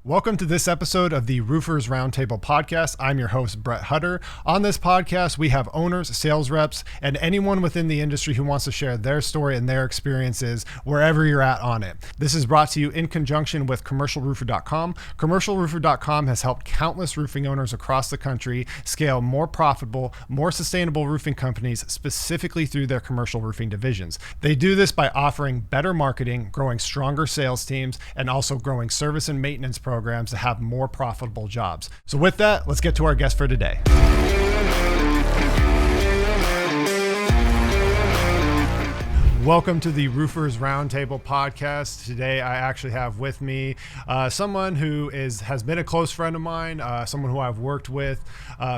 Welcome to this episode of the Roofers Roundtable podcast. I'm your host, Brett Hutter. On this podcast, we have owners, sales reps, and anyone within the industry who wants to share their story and their experiences wherever you're at on it. This is brought to you in conjunction with CommercialRoofer.com. CommercialRoofer.com has helped countless roofing owners across the country scale more profitable, more sustainable roofing companies specifically through their commercial roofing divisions. They do this by offering better marketing, growing stronger sales teams, and also growing service and maintenance programs to have more profitable jobs. So with that, let's get to our guest for today. Welcome to the Roofers Roundtable podcast. Today, I actually have with me someone who has been a close friend of mine, someone who I've worked with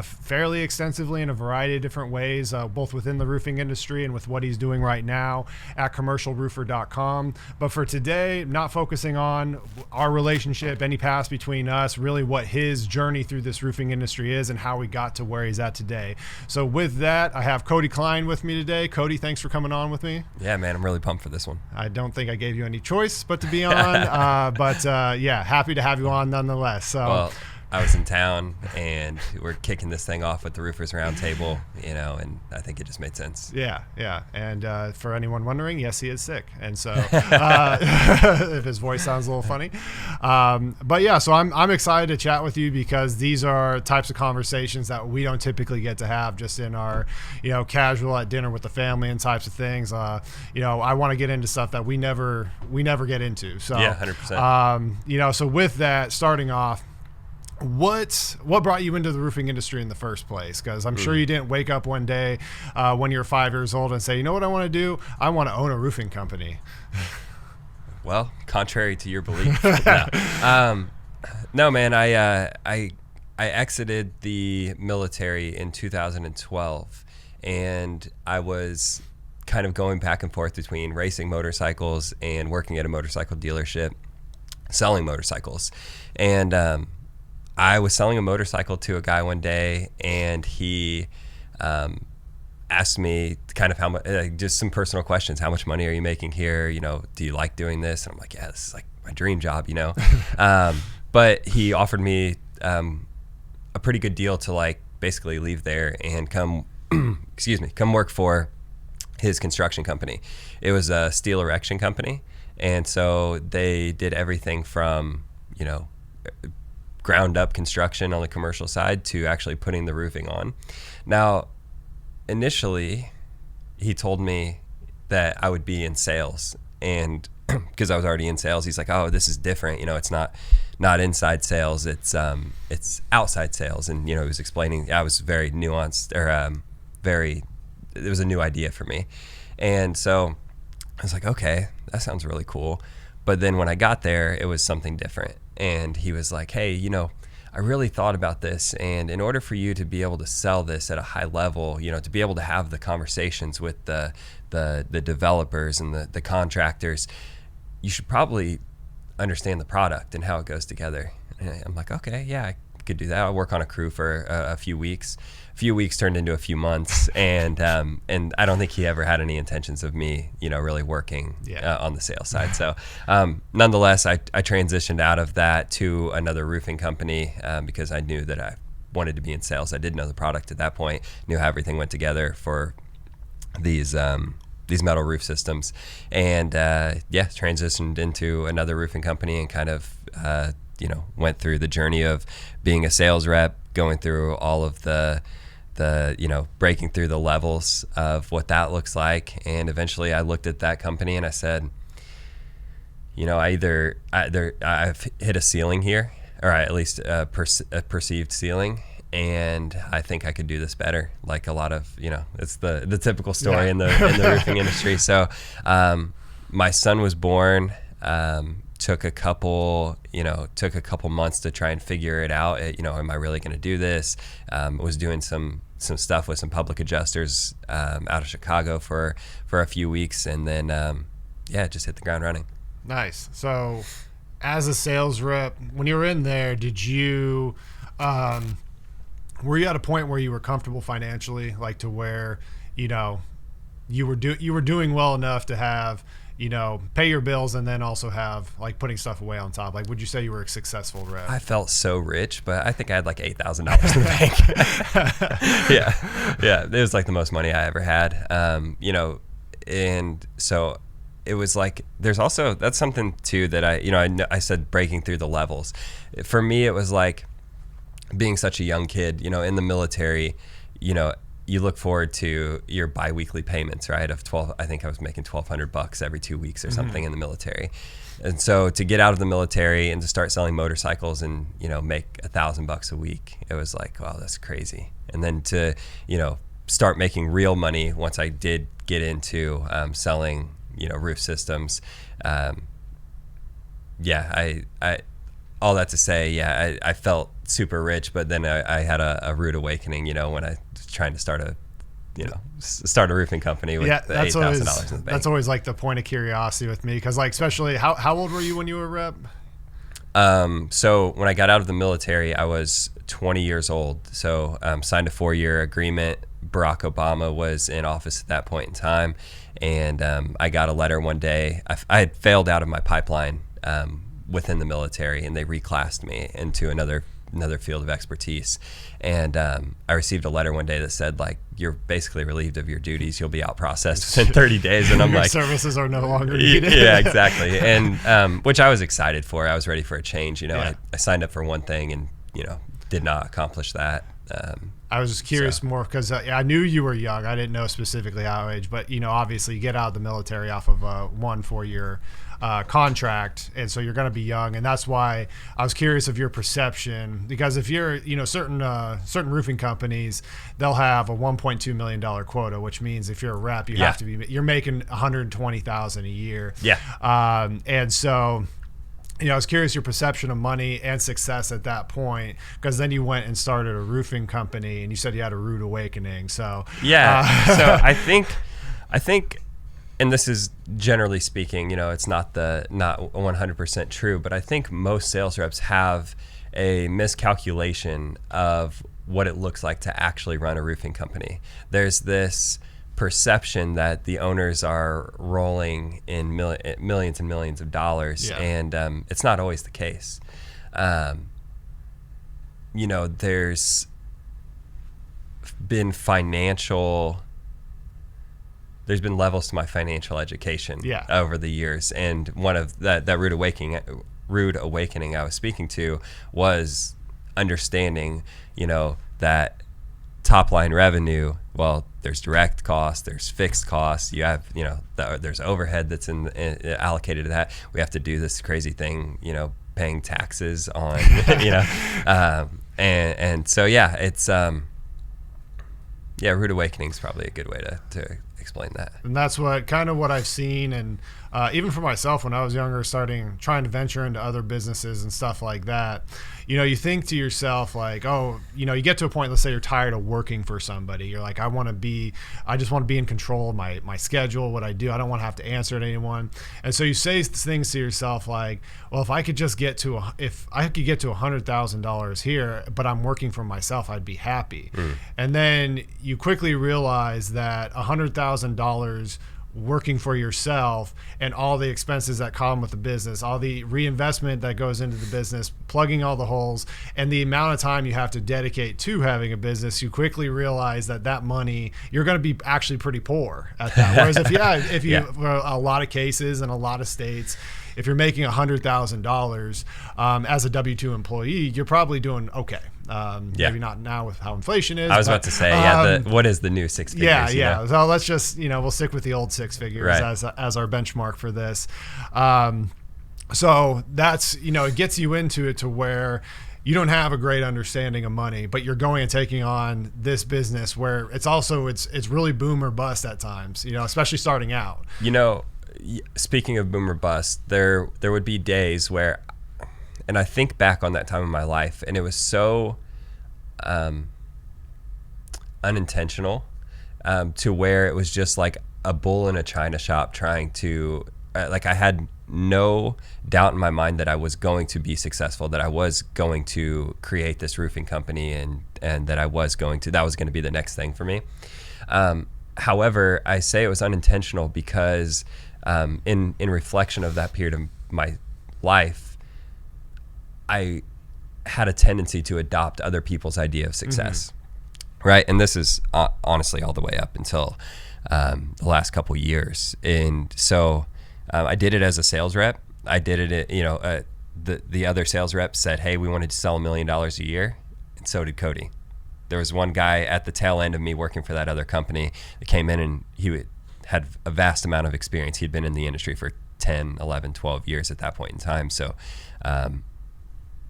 fairly extensively in a variety of different ways, both within the roofing industry and with what he's doing right now at CommercialRoofer.com. But for today, not focusing on our relationship, any past between us, really what his journey through this roofing industry is and how we got to where he's at today. So with that, I have Cody Klein with me today. Cody, thanks for coming on with me. Yeah, man, I'm really pumped for this one. I don't think I gave you any choice but to be on, but happy to have you on nonetheless. So, well, I was in town and we're kicking this thing off with the Roofers Roundtable, and I think it just made sense. Yeah. And for anyone wondering, yes, he is sick. And so if his voice sounds a little funny. So I'm excited to chat with you because these are types of conversations that we don't typically get to have just in our, casual at dinner with the family and types of things. I want to get into stuff that we never get into. So, yeah, 100%. So with that, starting off, what brought you into the roofing industry in the first place? Because I'm sure you didn't wake up one day when you're 5 years old and say, you know what I want to do? I want to own a roofing company. Well, contrary to your belief. No, man, I exited the military in 2012, and I was kind of going back and forth between racing motorcycles and working at a motorcycle dealership, selling motorcycles. And I was selling a motorcycle to a guy one day, and he asked me kind of how much, just some personal questions. How much money are you making here? Do you like doing this? And I'm like, yeah, this is like my dream job, But he offered me a pretty good deal to like basically leave there and come work for his construction company. It was a steel erection company, and so they did everything from ground up construction on the commercial side to actually putting the roofing on. Now, initially, he told me that I would be in sales, and because I was already in sales, he's like, "Oh, this is different. It's not inside sales. It's outside sales." And he was explaining. I was very nuanced, or it was a new idea for me, and so I was like, "Okay, that sounds really cool." But then when I got there, it was something different. And he was like, hey, I really thought about this. And in order for you to be able to sell this at a high level, to be able to have the conversations with the developers and the contractors, you should probably understand the product and how it goes together. And I'm like, okay, yeah, I could do that. I'll work on a crew for a few weeks. A few weeks turned into a few months, and I don't think he ever had any intentions of me, really working on the sales side. So, nonetheless, I transitioned out of that to another roofing company because I knew that I wanted to be in sales. I didn't know the product at that point, knew how everything went together for these metal roof systems, and transitioned into another roofing company and kind of went through the journey of being a sales rep, going through all of the breaking through the levels of what that looks like. And eventually I looked at that company and I said, I've hit a ceiling here, or at least a perceived ceiling. And I think I could do this better. Like a lot of, it's the typical story in the roofing industry. So my son was born, took a couple months to try and figure it out. Am I really going to do this? Was doing some stuff with some public adjusters out of Chicago for a few weeks, and then just hit the ground running. Nice. So as a sales rep, when you were in there, did you were you at a point where you were comfortable financially, like to where you were doing well enough to have pay your bills and then also have like putting stuff away on top? Like, would you say you were a successful rep? I felt so rich, but I think I had like $8,000 in the bank. Yeah. It was like the most money I ever had. And so it was like, there's also, that's something too that I said breaking through the levels. For me, it was like being such a young kid, in the military, you look forward to your biweekly payments, right? I think I was making $1,200 every 2 weeks or something in the military. And so to get out of the military and to start selling motorcycles and, make $1,000 a week, it was like, wow, that's crazy. And then to, start making real money once I did get into selling, roof systems. I all that to say, I felt super rich, but then I had a rude awakening, when I was trying to start a roofing company with $8,000 in the bank. That's always like the point of curiosity with me, because like, especially how old were you when you were a rep? So when I got out of the military, I was 20 years old. So signed a 4-year agreement. Barack Obama was in office at that point in time, and I got a letter one day. I had failed out of my pipeline within the military, and they reclassed me into another field of expertise. And I received a letter one day that said, like, you're basically relieved of your duties. You'll be out processed within 30 days. And I'm your like, services are no longer needed. Yeah, exactly. And which I was excited for. I was ready for a change. I signed up for one thing and, did not accomplish that. I was just curious more because I knew you were young. I didn't know specifically how age, but obviously you get out of the military off of a 4-year contract, and so you're going to be young, and that's why I was curious of your perception. Because if you're, certain roofing companies, they'll have a $1.2 million quota, which means if you're a rep, have to be, you're making $120,000 a year. And so. I was curious your perception of money and success at that point, because then you went and started a roofing company, and you said you had a rude awakening. So so I think, and this is generally speaking, it's not 100% true, but I think most sales reps have a miscalculation of what it looks like to actually run a roofing company. There's this perception that the owners are rolling in millions and millions of dollars, and it's not always the case. There's been levels to my financial education over the years, and one of that rude awakening I was speaking to was understanding, that top line revenue, well, there's direct costs, there's fixed costs, you have, there's overhead that's allocated to that. We have to do this crazy thing, paying taxes on, and so, it's, rude awakening is probably a good way to explain that. And that's what I've seen, and even for myself when I was younger, trying to venture into other businesses and stuff like that. You think to yourself like, oh, you get to a point, let's say you're tired of working for somebody. You're like, I just want to be in control of my schedule, what I do. I don't want to have to answer to anyone. And so you say things to yourself like, well, if I could get to $100,000 here, but I'm working for myself, I'd be happy. And then you quickly realize that $100,000 working for yourself and all the expenses that come with the business, all the reinvestment that goes into the business, plugging all the holes, and the amount of time you have to dedicate to having a business, you quickly realize that money, you're going to be actually pretty poor at that. Whereas if you for a lot of cases in a lot of states, if you're making $100,000 as a W-2 employee, you're probably doing okay. Maybe not now with how inflation is. I was about to say, what is the new six figures? So let's just, we'll stick with the old six figures as our benchmark for this. So that's, it gets you into it to where you don't have a great understanding of money, but you're going and taking on this business where it's really boom or bust at times, especially starting out. Speaking of boom or bust, there would be days where, and I think back on that time in my life, and it was so unintentional to where it was just like a bull in a china shop trying to, I had no doubt in my mind that I was going to be successful, that I was going to create this roofing company, and that that was going to be the next thing for me. However, I say it was unintentional because in reflection of that period of my life, I had a tendency to adopt other people's idea of success, right? And this is honestly all the way up until the last couple years. And so I did it as a sales rep. I did it, the other sales reps said, hey, we wanted to sell $1 million a year. And so did Cody. There was one guy at the tail end of me working for that other company that came in, and he had a vast amount of experience. He'd been in the industry for 10, 11, 12 years at that point in time. So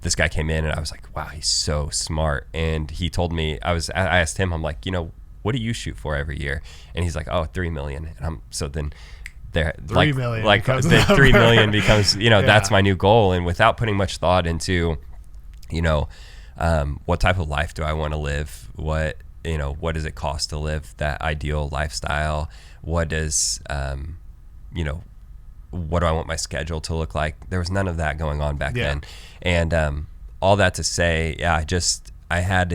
this guy came in, and I was like, wow, he's so smart. And he told me, I asked him, I'm like, what do you shoot for every year? And he's like, oh, 3 million. And so then there, 3 million like the 3 million becomes, that's my new goal. And without putting much thought into, what type of life do I want to live? What does it cost to live that ideal lifestyle? What does, what do I want my schedule to look like? There was none of that going on back then. And all that to say, I had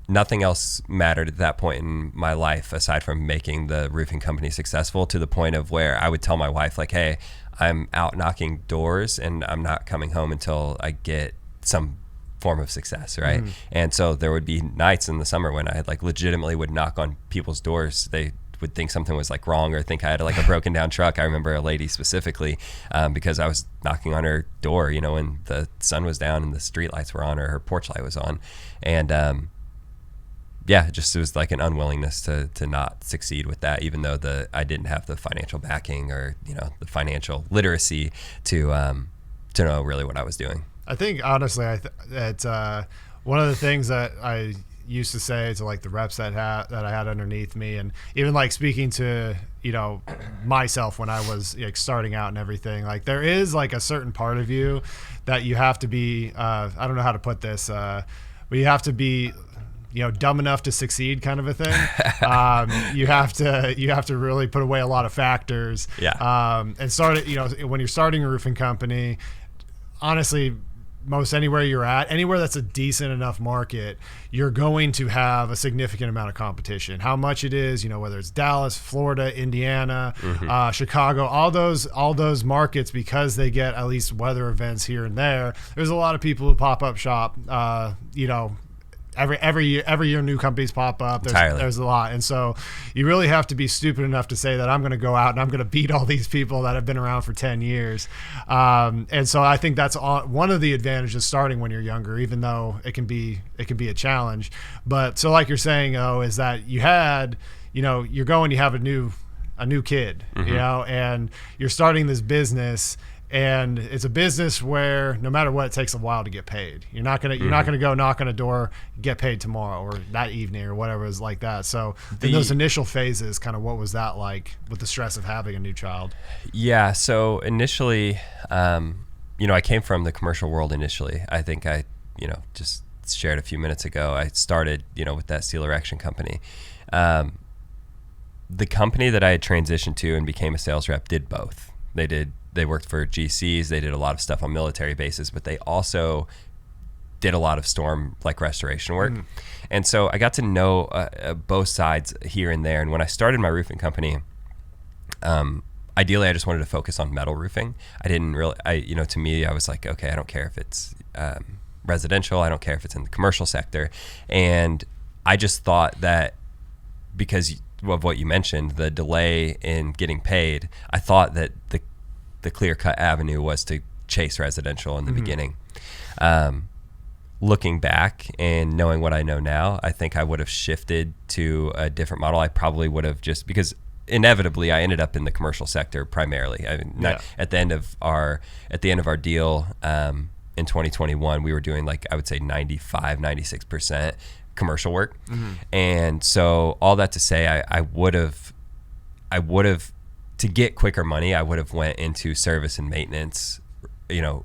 nothing else mattered at that point in my life aside from making the roofing company successful, to the point of where I would tell my wife, like, hey, I'm out knocking doors and I'm not coming home until I get some form of success, right? And so there would be nights in the summer when I legitimately would knock on people's doors. They would think something was wrong, or think I had a broken down truck. I remember a lady specifically, because I was knocking on her door, when the sun was down and the street lights were on, or her porch light was on. And it was an unwillingness to not succeed with that, even though I didn't have the financial backing or the financial literacy to know really what I was doing. I think honestly, that one of the things that I used to say to the reps that I had underneath me, and even speaking to myself when I was starting out and everything, there is a certain part of you that you have to be I don't know how to put this, but you have to be dumb enough to succeed, kind of a thing. You have to really put away a lot of factors. And start it. When you're starting a roofing company, honestly, most anywhere that's a decent enough market, you're going to have a significant amount of competition. How much it is, whether it's Dallas, Florida, Indiana, Chicago, all those markets, because they get at least weather events here and there. There's a lot of people who pop up shop. Every year new companies pop up. There's a lot. And so you really have to be stupid enough to say that I'm going to go out and I'm going to beat all these people that have been around for 10 years. And so I think that's one of the advantages starting when you're younger, even though it can be a challenge. But so like you're saying, is that you have a new kid, and you're starting this business. And it's a business where no matter what, it takes a while to get paid. You're not gonna go knock on a door, get paid tomorrow or that evening or whatever is like that. So in those initial phases, kind of what was that like with the stress of having a new child? Yeah. So initially, I came from the commercial world initially. I think I, just shared a few minutes ago, I started, with that steel erection company. The company that I had transitioned to and became a sales rep did both. They worked for GCs. They did a lot of stuff on military bases, but they also did a lot of storm restoration work. And so I got to know both sides here and there. And when I started my roofing company, ideally I just wanted to focus on metal roofing. I didn't really, to me, I was like, okay, I don't care if it's residential. I don't care if it's in the commercial sector. And I just thought that because of what you mentioned, the delay in getting paid, I thought that the clear-cut avenue was to chase residential in the beginning. Looking back and knowing what I know now, I think I would have shifted to a different model. I probably would have, just because inevitably I ended up in the commercial sector primarily. At the end of our deal in 2021, we were doing I would say 95-96% commercial work. And so all that to say, I would have to get quicker money, I would have went into service and maintenance,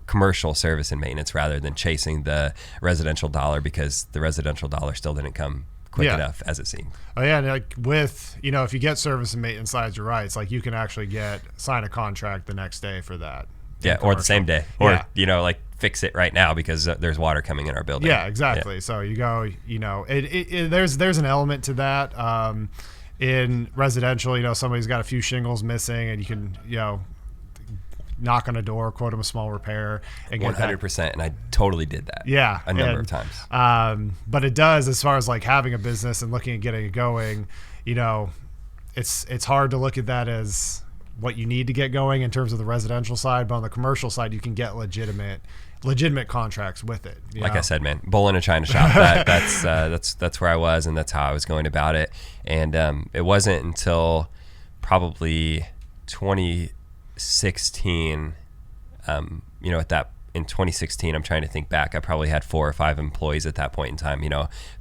commercial service and maintenance, rather than chasing the residential dollar, because the residential dollar still didn't come quick enough as it seemed. Oh yeah, and with if you get service and maintenance sides, you're right. It's you can actually sign a contract the next day for that. Yeah, or the same day, or fix it right now because there's water coming in our building. Yeah, exactly. Yeah. So you go, there's an element to that. in residential, somebody's got a few shingles missing, and you can, knock on a door, quote them a small repair, and get 100%. And I totally did that. Yeah, a number of times. But it does, as far as like having a business and looking at getting it going, it's hard to look at that as what you need to get going in terms of the residential side, but on the commercial side, you can get legitimate contracts with it. Like I said, man, bull in a china shop. That's where I was, and that's how I was going about it. And it wasn't until probably 2016, in 2016, I'm trying to think back. I probably had 4 or 5 employees at that point in time.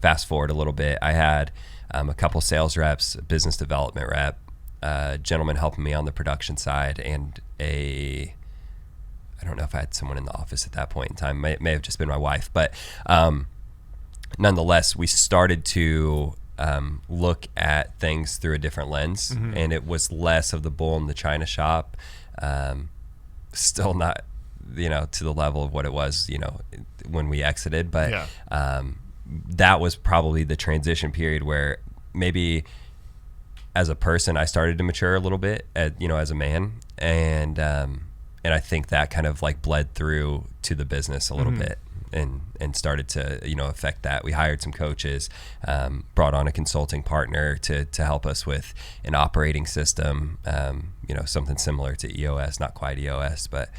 Fast forward a little bit, I had a couple sales reps, a business development rep, a gentleman helping me on the production side, and I don't know if I had someone in the office at that point in time. May have just been my wife, but nonetheless, we started to look at things through a different lens, and it was less of the bull in the china shop. Still not, to the level of what it was, when we exited, but that was probably the transition period where maybe as a person I started to mature a little bit, as a man, and I think that kind of like bled through to the business a little bit. And started to affect that. We hired some coaches, brought on a consulting partner to help us with an operating system, something similar to EOS, not quite EOS, but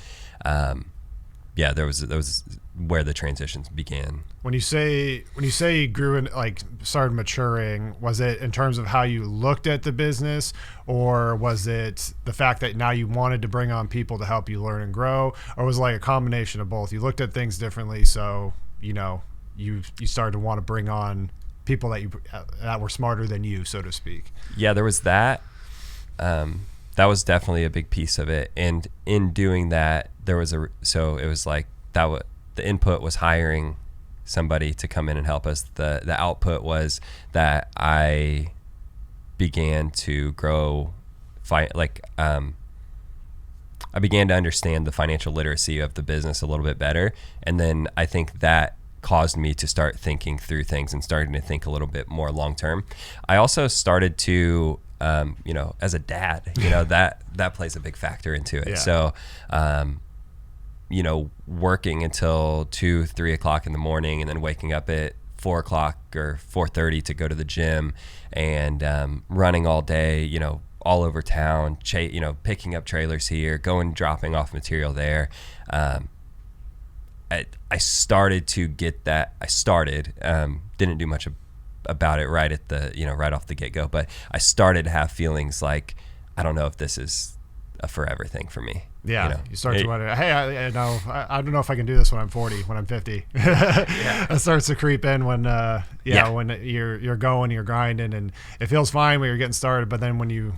there was where the transitions began. When you say you grew and like started maturing, was it in terms of how you looked at the business, or was it the fact that now you wanted to bring on people to help you learn and grow, or was it like a combination of both? You looked at things differently, so you started to want to bring on people that were smarter than you, so to speak. Yeah, there was that. That was definitely a big piece of it, and in doing that, it was like that. The input was hiring somebody to come in and help us. The output was that I began to grow, I began to understand the financial literacy of the business a little bit better. And then I think that caused me to start thinking through things and starting to think a little bit more long-term. I also started to, as a dad, that plays a big factor into it. Yeah. So, working until 2-3 o'clock in the morning and then waking up at 4 o'clock or 4:30 to go to the gym and running all day, all over town, picking up trailers here, dropping off material there. I started to get that. Didn't do much about it right off the get-go, but I started to have feelings like, I don't know if this is a forever thing for me. Yeah, you start to wonder, hey, I don't know if I can do this when I'm 40, when I'm 50. It starts to creep in when when you're going, you're grinding, and it feels fine when you're getting started, but then when you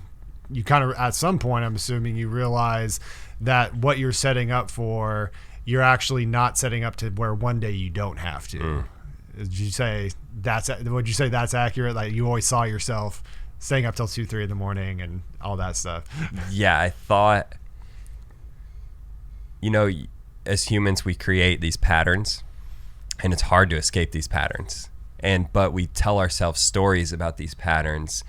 kind of, at some point, I'm assuming you realize that what you're setting up for, you're actually not setting up to where one day you don't have to. Would you say that's accurate? Like, you always saw yourself staying up till 2-3 in the morning and all that stuff. Yeah, I thought, as humans, we create these patterns, and it's hard to escape these patterns. But we tell ourselves stories about these patterns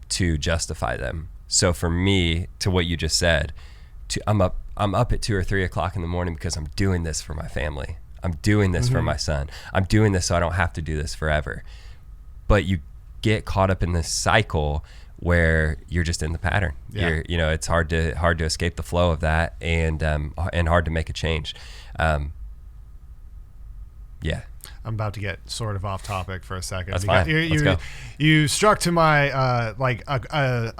to justify them. So for me, to what you just said, I'm up at 2 or 3 o'clock in the morning because I'm doing this for my family. I'm doing this for my son. I'm doing this so I don't have to do this forever. But you get caught up in this cycle where you're just in the pattern. Yeah. It's hard to escape the flow of that, and hard to make a change. Yeah. I'm about to get sort of off topic for a second. That's fine. Let's go. You struck to my a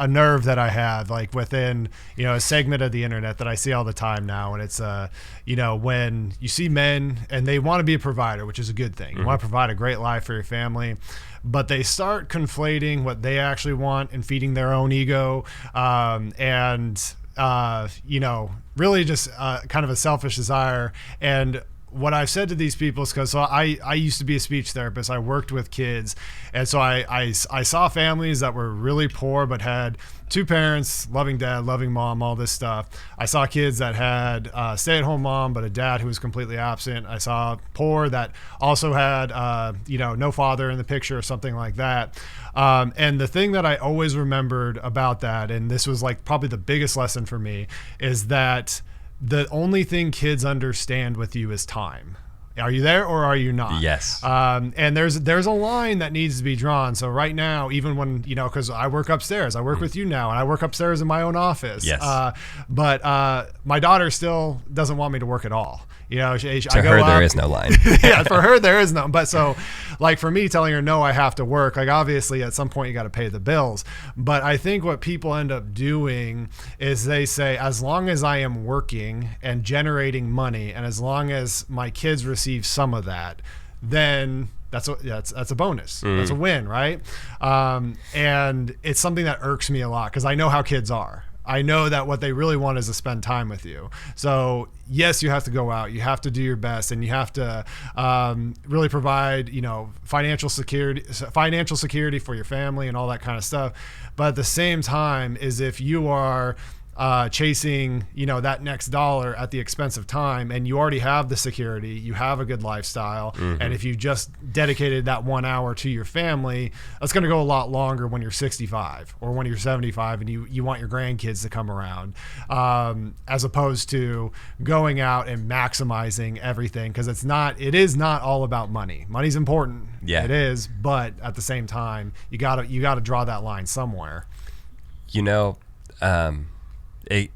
nerve that I have, like, within a segment of the internet that I see all the time now, and it's when you see men and they want to be a provider, which is a good thing. You want to provide a great life for your family, but they start conflating what they actually want and feeding their own ego, really just kind of a selfish desire. And what I've said to these people is because I used to be a speech therapist. I worked with kids. And so I saw families that were really poor but had two parents, loving dad, loving mom, all this stuff. I saw kids that had a stay-at-home mom but a dad who was completely absent. I saw poor that also had no father in the picture or something like that. And the thing that I always remembered about that, and this was like probably the biggest lesson for me, is that the only thing kids understand with you is time. Are you there or are you not? Yes. And there's a line that needs to be drawn. So right now, even when, because I work upstairs, I work with you now, and I work upstairs in my own office. Yes. But my daughter still doesn't want me to work at all. To her, there is no line. Yeah, for her, there is no. But so, like for me, telling her, no, I have to work, like obviously at some point you got to pay the bills. But I think what people end up doing is they say, as long as I am working and generating money, and as long as my kids receive some of that, then that's a bonus. That's a win, right? And it's something that irks me a lot because I know how kids are. I know that what they really want is to spend time with you. So yes, you have to go out, you have to do your best, and you have to really provide, financial security for your family and all that kind of stuff. But at the same time, is if you are chasing, that next dollar at the expense of time, and you already have the security, you have a good lifestyle, and if you just dedicated that 1 hour to your family, that's going to go a lot longer when you're 65 or when you're 75 and you want your grandkids to come around, as opposed to going out and maximizing everything, because it is not all about money. Money's important. Yeah, it is, but at the same time, you gotta draw that line somewhere.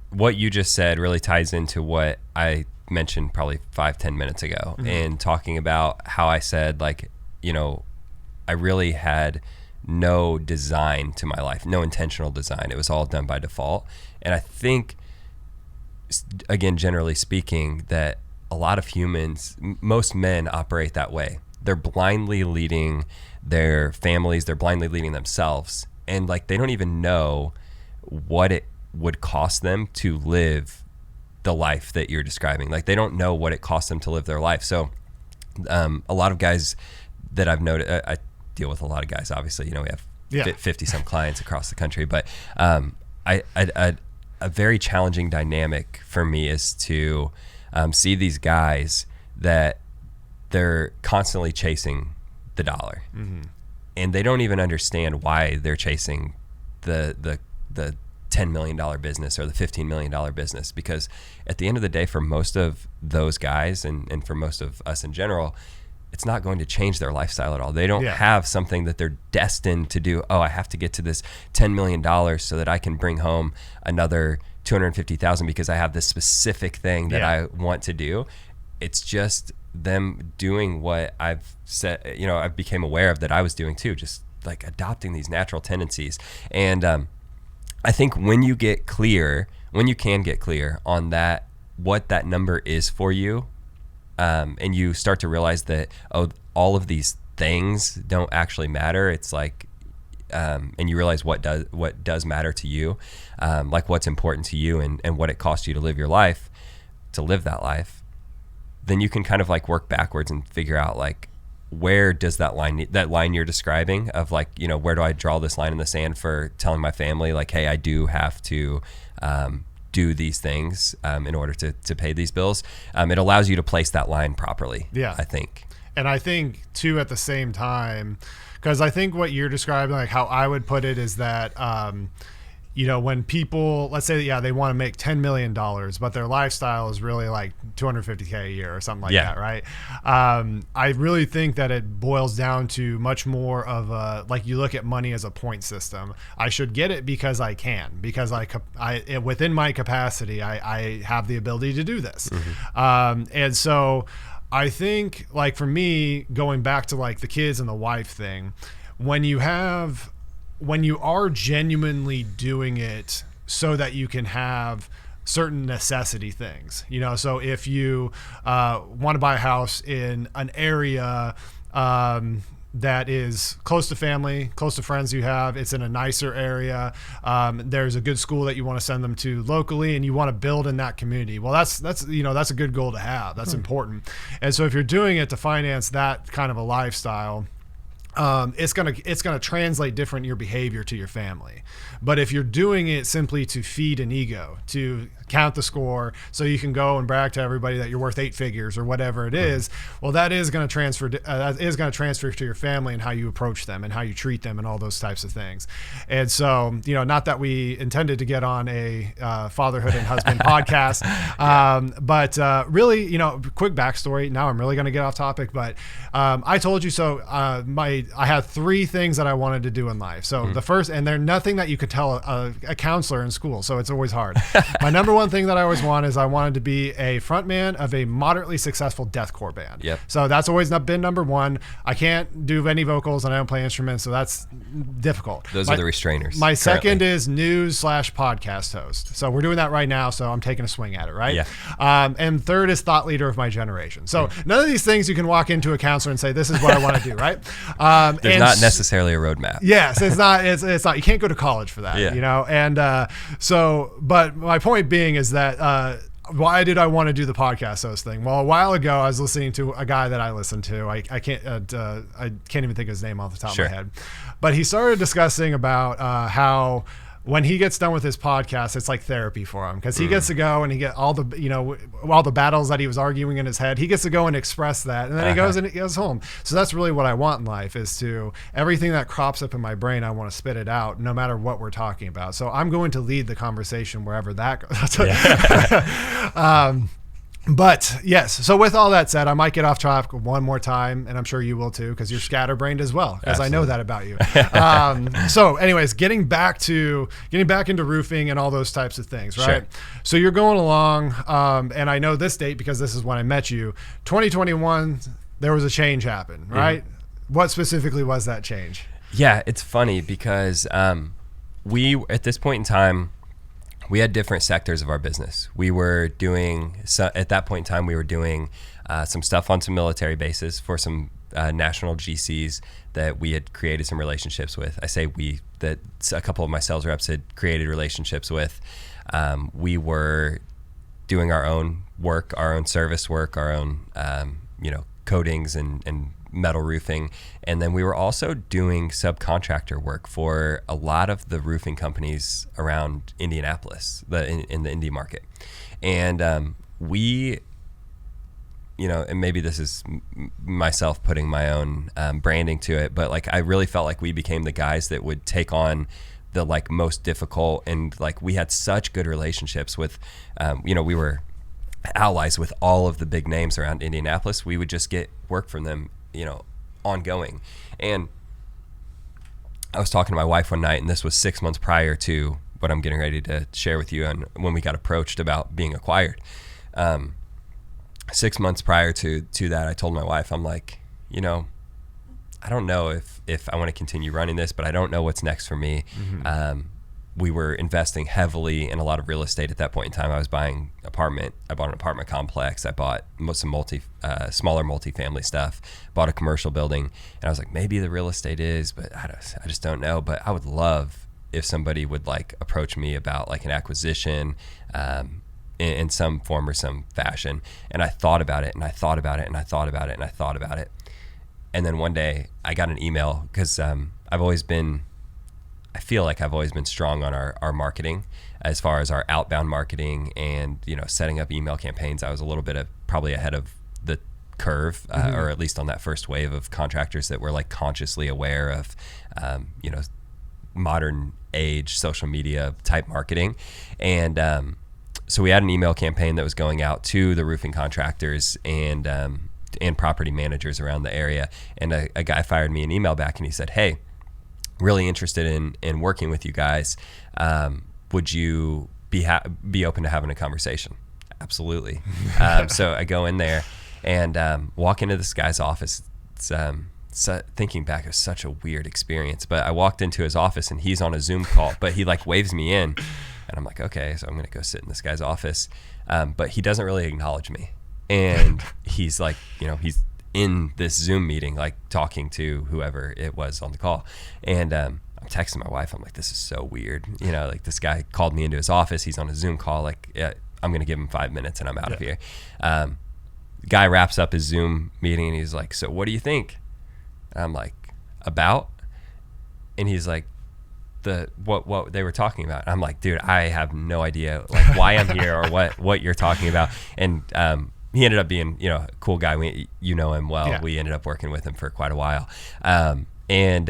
What you just said really ties into what I mentioned probably 5-10 minutes ago, and talking about how I said, I really had no design to my life, no intentional design. It was all done by default. And I think, again, generally speaking, that a lot of humans, most men operate that way. They're blindly leading their families, they're blindly leading themselves. And they don't even know what it would cost them to live the life that you're describing. They don't know what it costs them to live their life. So a lot of guys that I've noticed, I deal with a lot of guys, obviously, we have 50 some clients across the country, but a very challenging dynamic for me is to see these guys that they're constantly chasing the dollar, and they don't even understand why they're chasing the $10 million business or the $15 million business, because at the end of the day, for most of those guys and for most of us in general, it's not going to change their lifestyle at all. They don't have something that they're destined to do. Oh, I have to get to this $10 million so that I can bring home another $250,000 because I have this specific thing that I want to do. It's just them doing what I've said, I became aware of that I was doing too, just adopting these natural tendencies. And I think when you can get clear on that, what that number is for you, and you start to realize that, all of these things don't actually matter. It's and you realize what does matter to you, what's important to you and what it costs you to live that life, then you can kind of work backwards and figure out where does that line you're describing of where do I draw this line in the sand for telling my family hey, I do have to do these things in order to pay these bills. It allows you to place that line properly, I think. And I think too, at the same time, because I think what you're describing, how I would put it is that when people, let's say, they want to make $10 million, but their lifestyle is really $250K a year or something like that, right? I really think that it boils down to much more of you look at money as a point system. I should get it because I can, because I within my capacity, I have the ability to do this. And so I think, for me, going back to the kids and the wife thing, when you are genuinely doing it so that you can have certain necessity things, so if you want to buy a house in an area that is close to family, close to friends you have. It's in a nicer area. There's a good school that you want to send them to locally, and you want to build in that community. Well, that's a good goal to have. That's important. And so if you're doing it to finance that kind of a lifestyle, it's gonna translate different in your behavior to your family. But if you're doing it simply to feed an ego, to count the score so you can go and brag to everybody that you're worth 8 figures or whatever it is, well, that is going to transfer to your family and how you approach them and how you treat them and all those types of things. And so, not that we intended to get on a fatherhood and husband podcast, but really, quick backstory. Now I'm really going to get off topic, but I told you so. I had 3 things that I wanted to do in life. So the first, and they're nothing that you could tell a counselor in school, so it's always hard. My number one thing that I always wanted is I wanted to be a frontman of a moderately successful deathcore band. Yep. So that's always been number one. I can't do any vocals and I don't play instruments, so that's difficult. Those are the restrainers. My second is news/podcast host. So we're doing that right now, so I'm taking a swing at it, right? Yeah. And third is thought leader of my generation. So none of these things you can walk into a counselor and say, this is what I want to do, right? There's not necessarily a roadmap. Yes, it's not. It's not. You can't go to college for that, And but my point being is that why did I want to do the podcast host thing? Well, a while ago, I was listening to a guy that I listened to. I can't even think of his name off the top of my head, but he started discussing about how when he gets done with his podcast, it's like therapy for him, because he gets to go and he get all the battles that he was arguing in his head. He gets to go and express that, and then he goes and he goes home. So that's really what I want in life, is to everything that crops up in my brain, I want to spit it out, no matter what we're talking about. So I'm going to lead the conversation wherever that goes. But yes, so with all that said, I might get off topic one more time, and I'm sure you will too, because you're scatterbrained as well, because I know that about you. So anyways, getting back into roofing and all those types of things, right? Sure. So you're going along, and I know this date because this is when I met you. 2021, there was a change happen, right? What specifically was that change? Yeah, it's funny because we, at this point in time, we had different sectors of our business. We were doing, at that point in time, we were doing some stuff on some military bases for some national GCs that we had created some relationships with. I say we, that a couple of my sales reps had created relationships with. We were doing our own work, our own service work, our own, coatings and metal roofing. And then we were also doing subcontractor work for a lot of the roofing companies around Indianapolis, in the Indy market. And we, and maybe this is myself putting my own branding to it, but like I really felt like we became the guys that would take on the most difficult, and we had such good relationships with, we were allies with all of the big names around Indianapolis. We would just get work from them, ongoing. And I was talking to my wife one night, and this was 6 months prior to what I'm getting ready to share with you, and when we got approached about being acquired. 6 months prior to that, I told my wife, I'm like, I don't know if I want to continue running this, but I don't know what's next for me. We were investing heavily in a lot of real estate at that point in time. I was buying apartment. I bought an apartment complex. I bought some smaller multifamily stuff, bought a commercial building. And I was like, maybe the real estate is, but I just don't know. But I would love if somebody would approach me about an acquisition in some form or some fashion. And I thought about it, and I thought about it, and I thought about it, and I thought about it. And then one day I got an email, because I feel like I've always been strong on our marketing, as far as our outbound marketing and, setting up email campaigns. I was a little bit probably ahead of the curve, or at least on that first wave of contractors that were consciously aware of, modern age social media type marketing. And so we had an email campaign that was going out to the roofing contractors and property managers around the area. And a guy fired me an email back, and he said, hey, really interested in working with you guys. Would you be open to having a conversation? Absolutely. So I go in there and walk into this guy's office. Thinking back, it was such a weird experience, but I walked into his office, and he's on a Zoom call, but he waves me in, and I'm like, okay, so I'm going to go sit in this guy's office. But he doesn't really acknowledge me. And he's in this Zoom meeting, like talking to whoever it was on the call. And I'm texting my wife. I'm like, this is so weird. You know, like this guy called me into his office. He's on a Zoom call. Like, yeah, I'm going to give him 5 minutes and I'm out of here. Guy wraps up his Zoom meeting and he's like, so what do you think? And I'm like, about? And he's like, what they were talking about. I'm like, dude, I have no idea like why I'm here or what you're talking about. And he ended up being, you know, a cool guy. You know him well. Yeah. We ended up working with him for quite a while. And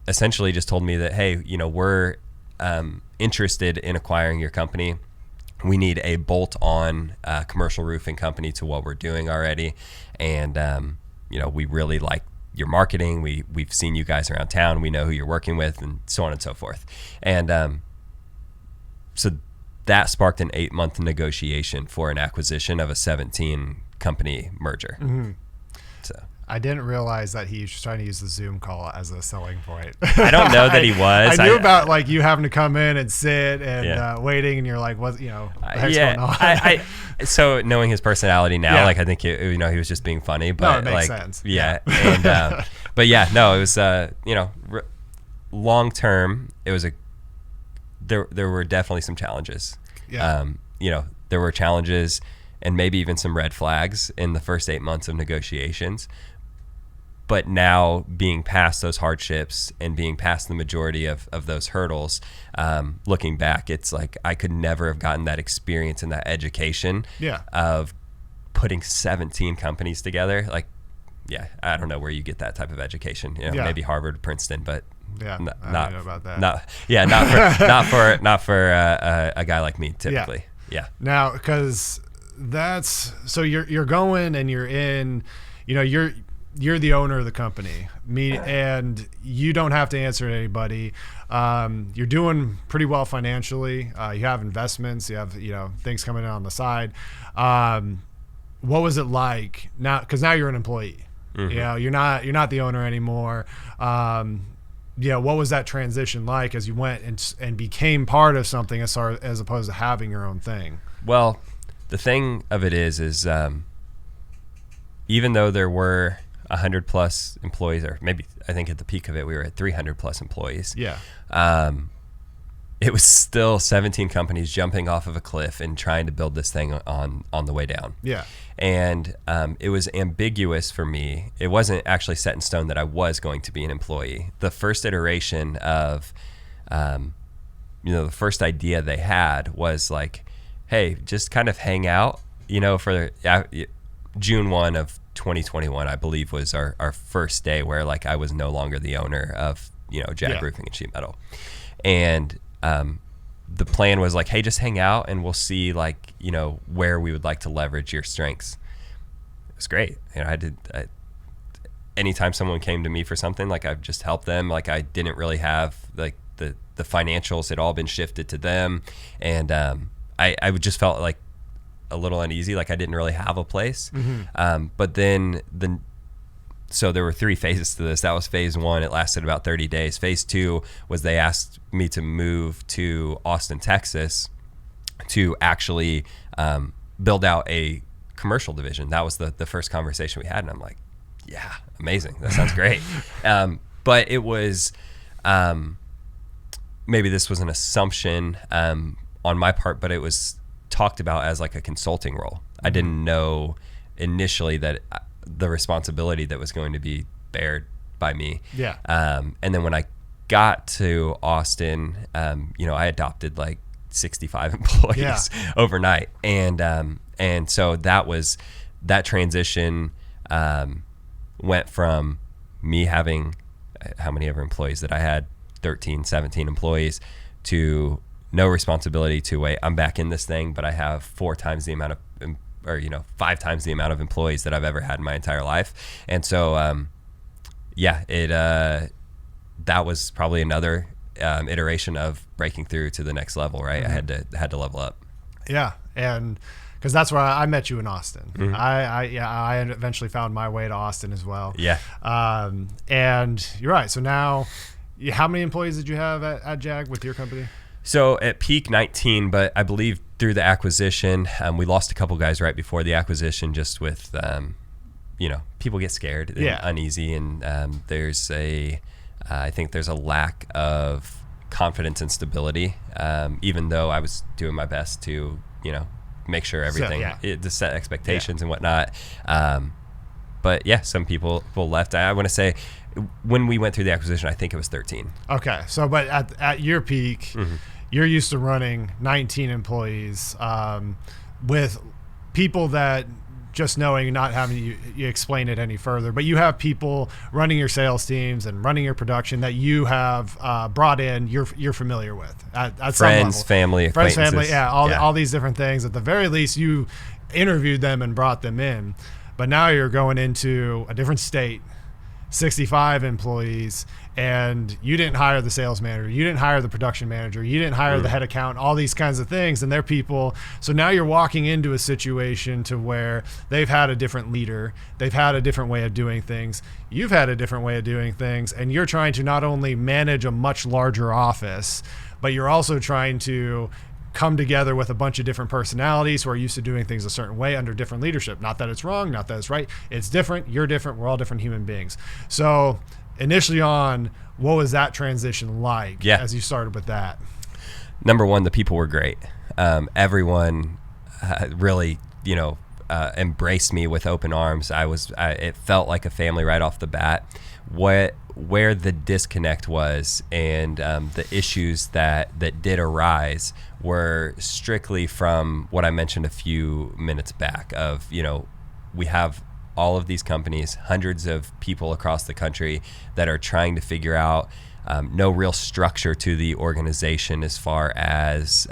essentially just told me that, hey, you know, we're interested in acquiring your company. We need a bolt-on commercial roofing company to what we're doing already. And, you know, we really like your marketing. We've seen you guys around town. We know who you're working with and so on and so forth. And so that sparked an 8-month negotiation for an acquisition of a 17 company merger. Mm-hmm. So I didn't realize that he was trying to use the Zoom call as a selling point. I don't know that he was. I knew about like you having to come in and sit and waiting, and you're like, what, you know, what the heck's going on? So knowing his personality now, like I think you know he was just being funny, but no, it makes like sense. Yeah, and but yeah, no, it was you know, long term, it was there were definitely some challenges. Yeah. You know, there were challenges and maybe even some red flags in the first 8 months of negotiations. But now being past those hardships and being past the majority of those hurdles, looking back, it's like I could never have gotten that experience and that education of putting 17 companies together. Like, yeah, I don't know where you get that type of education. You know, maybe Harvard, Princeton, but I don't know about that. Not for a guy like me typically. Yeah. Now, because that's so you're going and you're in, you know, you're the owner of the company, and you don't have to answer to anybody. You're doing pretty well financially. You have investments. You have, you know, things coming in on the side. What was it like now? Because now you're an employee. Mm-hmm. You know, you're not the owner anymore. Yeah, what was that transition like as you went and became part of something as opposed to having your own thing? Well, the thing of it is even though there were 100 plus employees, or maybe I think at the peak of it we were at 300 plus employees. Yeah. It was still 17 companies jumping off of a cliff and trying to build this thing on the way down. Yeah. And it was ambiguous for me. It wasn't actually set in stone that I was going to be an employee. The first iteration of, you know, the first idea they had was like, hey, just kind of hang out, you know, for June 1 of 2021, I believe, was our first day where like I was no longer the owner of, you know, Jag Roofing and Sheet Metal. And the plan was like, hey, just hang out and we'll see like, you know, where we would like to leverage your strengths. It was great. You know, anytime someone came to me for something, like I've just helped them. Like I didn't really have like the financials had all been shifted to them. And I just felt like a little uneasy, like I didn't really have a place. Mm-hmm. But then so there were 3 phases to this. That was phase 1. It lasted about 30 days. Phase 2 was they asked me to move to Austin, Texas to actually build out a commercial division. That was the first conversation we had. And I'm like, yeah, amazing. That sounds great. But it was, maybe this was an assumption on my part, but it was talked about as like a consulting role. Mm-hmm. I didn't know initially that the responsibility that was going to be bared by me. Yeah. And then when I got to Austin, you know, I adopted like 65 employees overnight. And so that transition went from me having how many ever employees that I had, 13, 17 employees, to no responsibility to wait, I'm back in this thing, but I have 4 times the amount of, or, you know, 5 times the amount of employees that I've ever had in my entire life. And so, that was probably another iteration of breaking through to the next level, right? Mm-hmm. I had to level up. Yeah. And because that's where I met you in Austin. Mm-hmm. I eventually found my way to Austin as well. Yeah. And you're right. So now, how many employees did you have at Jag with your company? So at peak 19, but I believe through the acquisition, we lost a couple guys right before the acquisition, just with people get scared and Yeah. uneasy, and I think there's a lack of confidence and stability, even though I was doing my best to, make sure everything, to set expectations and whatnot. But yeah, some people left. I want to say when we went through the acquisition, I think it was 13. Okay. So, but at your peak, you're used to running 19 employees with people that just knowing, not having you explain it any further, but you have people running your sales teams and running your production that you have brought in, you're familiar with at some level. Family, acquaintances. Friends, family, all these different things. At the very least, you interviewed them and brought them in. But now you're going into a different state, 65 employees, and you didn't hire the sales manager, you didn't hire the production manager, you didn't hire the head accountant, all these kinds of things, and they're people. So now you're walking into a situation to where they've had a different leader, they've had a different way of doing things, you've had a different way of doing things, and you're trying to not only manage a much larger office, but you're also trying to come together with a bunch of different personalities who are used to doing things a certain way under different leadership. Not that it's wrong, not that it's right. It's different. You're different. We're all different human beings. So initially on, what was that transition like as you started with that? Number one, the people were great. Everyone really, embraced me with open arms. It felt like a family right off the bat. Where the disconnect was and the issues that did arise were strictly from what I mentioned a few minutes back of, we have all of these companies, hundreds of people across the country that are trying to figure out no real structure to the organization as far as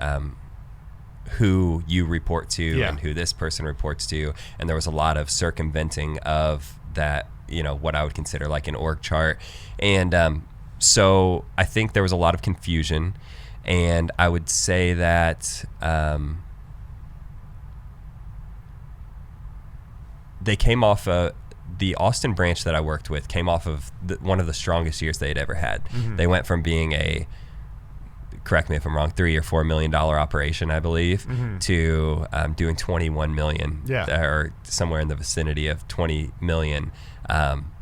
who you report to and who this person reports to. And there was a lot of circumventing of that, what I would consider like an org chart. And so I think there was a lot of confusion. And I would say that they came off the Austin branch that I worked with came off of one of the strongest years they'd ever had. They went from being correct me if I'm wrong, $3 or $4 million operation, I believe, to doing 21 million, or somewhere in the vicinity of 20 million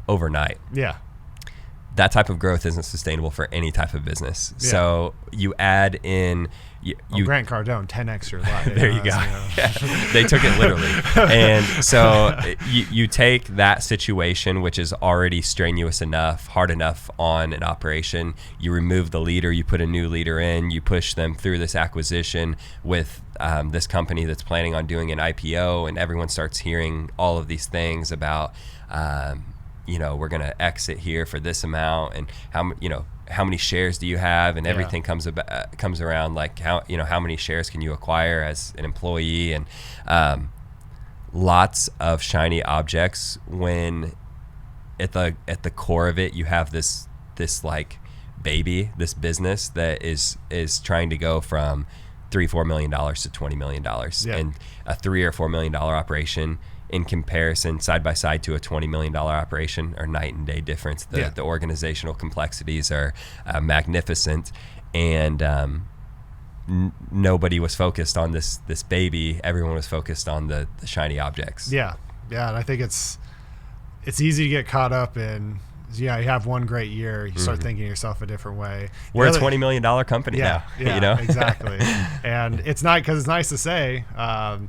overnight. Yeah. That type of growth isn't sustainable for any type of business. Yeah. So you add in... Grant Cardone, 10x your life. There you go. Yeah. They took it literally. And so you take that situation, which is already strenuous enough, hard enough on an operation, you remove the leader, you put a new leader in, you push them through this acquisition with this company that's planning on doing an IPO, and everyone starts hearing all of these things about... we're going to exit here for this amount, and how many shares do you have, and everything comes around like how many shares can you acquire as an employee, and lots of shiny objects when at the core of it you have this like baby, this business that is trying to go from $3-4 million to $20 million, and a $3 or $4 million operation in comparison, side by side, to a $20 million operation are night and day difference. The organizational complexities are magnificent, and nobody was focused on this baby. Everyone was focused on the shiny objects. Yeah, and I think it's easy to get caught up in. You have one great year, you start thinking of yourself a different way. We're a $20 million company now. Exactly. And it's not because it's nice to say. But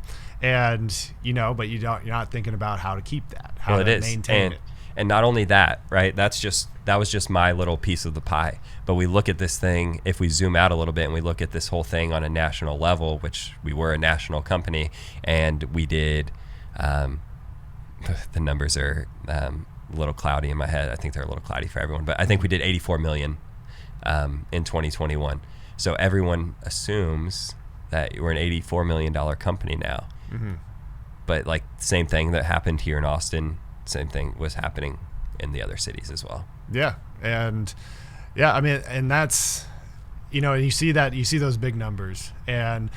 you're not thinking about how to keep that, how to maintain it. And not only that, right? That was just my little piece of the pie. But we look at this thing, if we zoom out a little bit and we look at this whole thing on a national level, which we were a national company, and we did, the numbers are a little cloudy in my head. I think they're a little cloudy for everyone, but I think we did 84 million in 2021. So everyone assumes that we're an $84 million company now. But like same thing that happened here in Austin, same thing was happening in the other cities as well. And that's, and you see those big numbers, and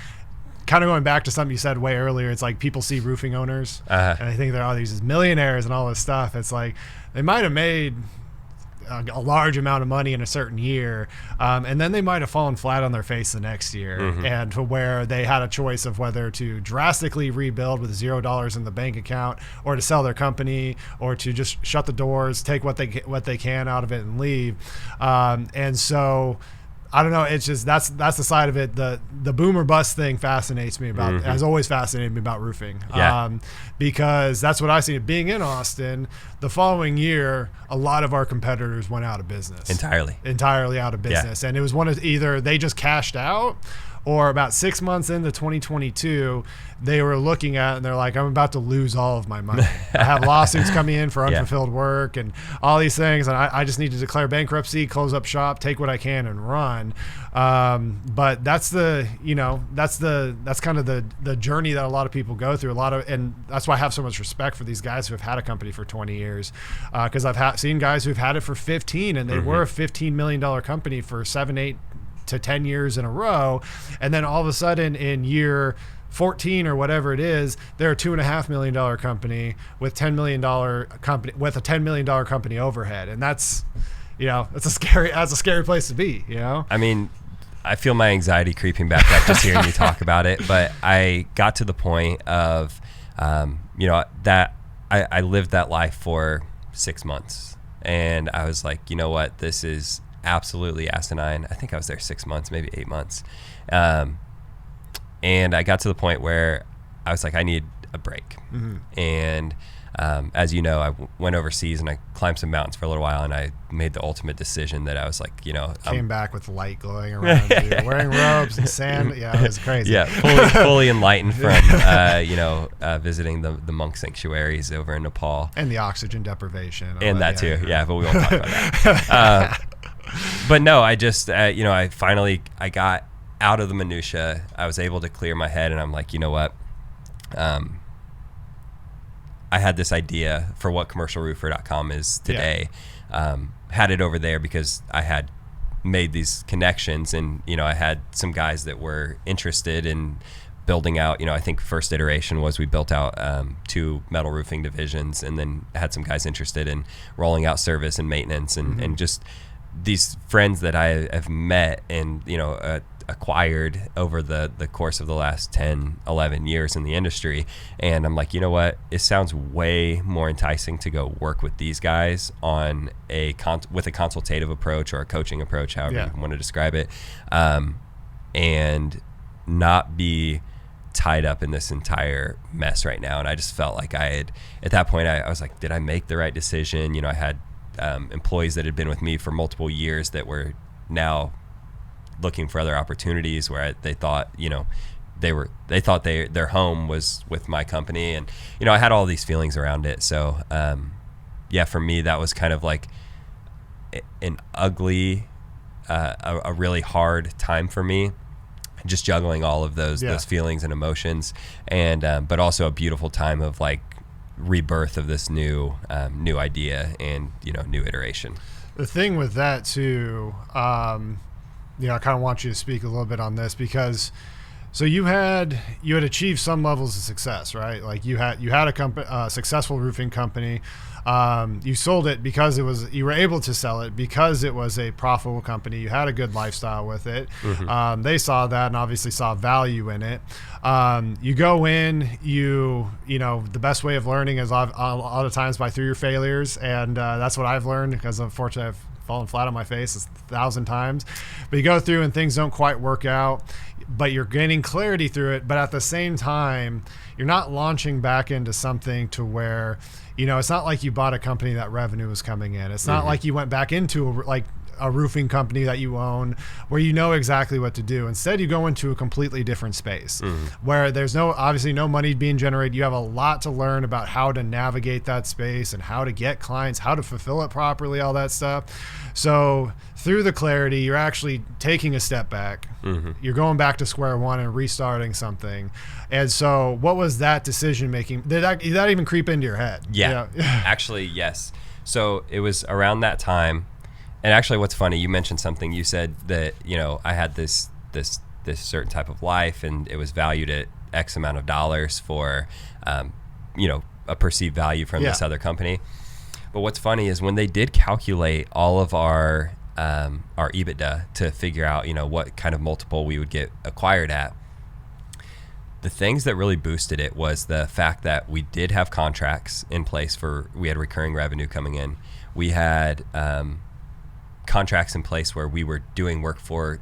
kind of going back to something you said way earlier, it's like people see roofing owners and they think they're all these millionaires and all this stuff. It's like they might have made a large amount of money in a certain year, and then they might have fallen flat on their face the next year, and to where they had a choice of whether to drastically rebuild with $0 in the bank account, or to sell their company, or to just shut the doors, take what they can out of it and leave. And so I don't know. It's just that's the side of it. The boom or bust thing fascinates me about. Has always fascinated me about roofing. Yeah. Because that's what I see. Being in Austin, the following year, a lot of our competitors went out of business. Entirely out of business, and it was one of either they just cashed out, or about 6 months into 2022, they were looking at and they're like, I'm about to lose all of my money. I have lawsuits coming in for unfulfilled work and all these things, and I just need to declare bankruptcy, close up shop, take what I can and run. But that's that's kind of the journey that a lot of people go through. And that's why I have so much respect for these guys who have had a company for 20 years, because I've seen guys who've had it for 15, and they were a $15 million company for 7, 8 to 10 years in a row, and then all of a sudden in year 14 or whatever it is, they're a $2.5 million company with a $10 million company overhead, and that's a scary place to be. I mean, I feel my anxiety creeping back up just hearing you talk about it, but I got to the point of that I lived that life for 6 months, and I was like, you know what, this is absolutely asinine. I think I was there 6 months, maybe 8 months. And I got to the point where I was like, I need a break. And as you know, I went overseas and I climbed some mountains for a little while, and I made the ultimate decision that I was like, came back with light glowing around you, wearing robes and sand. Yeah, it was crazy. Yeah, fully enlightened from visiting the monk sanctuaries over in Nepal, and the oxygen deprivation, and that too. Yeah, but we won't talk about that. But no, I just I finally got out of the minutia. I was able to clear my head, and I'm like, you know what? I had this idea for what commercialroofer.com is today. Had it over there because I had made these connections, and I had some guys that were interested in building out. I think first iteration was we built out 2 metal roofing divisions, and then had some guys interested in rolling out service and maintenance, and just these friends that I have met and acquired over the course of the last 10, 11 years in the industry. And I'm like, you know what? It sounds way more enticing to go work with these guys on with a consultative approach or a coaching approach, however you want to describe it, and not be tied up in this entire mess right now. And I just felt like at that point, I was like, did I make the right decision? I had employees that had been with me for multiple years that were now looking for other opportunities, where they thought their home was with my company, and I had all these feelings around it. So for me, that was kind of like an ugly, a really hard time for me, just juggling all of those feelings and emotions, and but also a beautiful time of like rebirth of this new idea and new iteration. The thing with that too, I kind of want you to speak a little bit on this, because so you had achieved some levels of success, right? Like you had a successful roofing company. You sold it because you were able to sell it because it was a profitable company. You had a good lifestyle with it. They saw that and obviously saw value in it. You go in, the best way of learning is a lot of times by through your failures. And that's what I've learned, because unfortunately I've fallen flat on my face 1,000 times. But you go through and things don't quite work out, but you're gaining clarity through it. But at the same time, you're not launching back into something to where, it's not like you bought a company that revenue was coming in. It's not like you went back into a roofing company that you own where you know exactly what to do. Instead, you go into a completely different space where there's obviously no money being generated. You have a lot to learn about how to navigate that space and how to get clients, how to fulfill it properly, all that stuff. So through the clarity, you're actually taking a step back. You're going back to square one and restarting something. And so what was that decision making? Did that even creep into your head? Yeah. Actually, yes. So it was around that time. And actually, what's funny, you mentioned something. You said that, I had this certain type of life, and it was valued at X amount of dollars for, a perceived value from this other company. But what's funny is when they did calculate all of our EBITDA to figure out, what kind of multiple we would get acquired at, the things that really boosted it was the fact that we did have contracts in place we had recurring revenue coming in. We had contracts in place where we were doing work for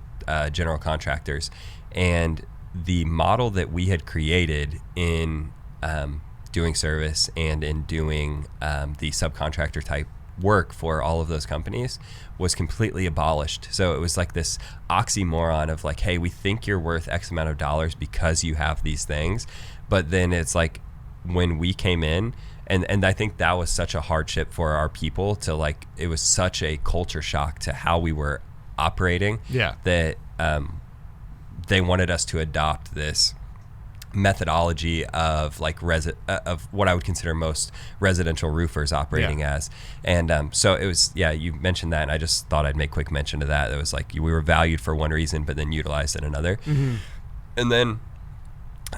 general contractors. And the model that we had created in doing service and in doing the subcontractor type work for all of those companies was completely abolished. So it was like this oxymoron of like, hey, we think you're worth X amount of dollars because you have these things. But then it's like when we came in, and I think that was such a hardship for our people to like, it was such a culture shock to how we were operating that they wanted us to adopt this methodology of like of what I would consider most residential roofers operating as. And so it was, you mentioned that, and I just thought I'd make quick mention of that. It was like we were valued for one reason, but then utilized in another. Mm-hmm. And then,